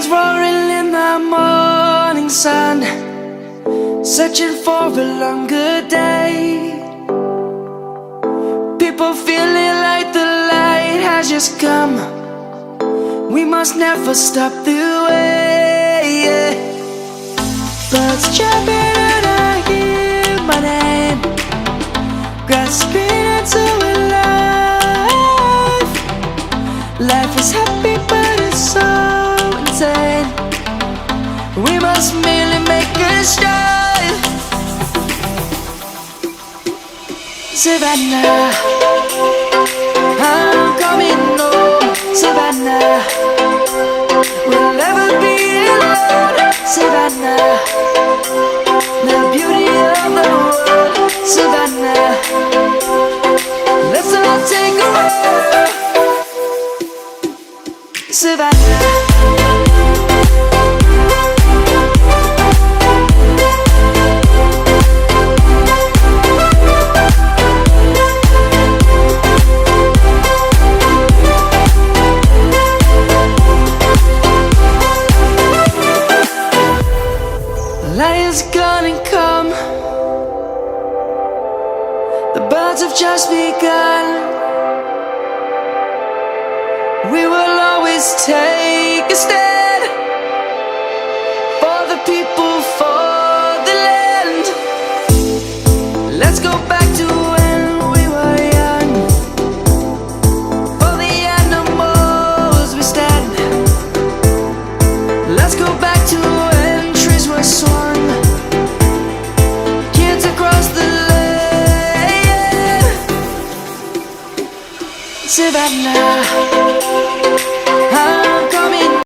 lions roaring in the morning sun, searching for a longer day. People feeling like the light has just come. We must never stop the way. Birds chirping and I hear my name, grasping into a life. Life is happy but it's so insane. We must merely make a start. Savannah, I'm coming home. Savannah, we'll never be alone. Savannah, the beauty of the world. Savannah, let's all take a walk. Savannah. Lion's gonna come. The birds have just begun. We will always take a stand for the people, for the land. Let's go back to when we were young. For the animals we stand. Let's go back to when trees were swung, kids across the land. Savannah,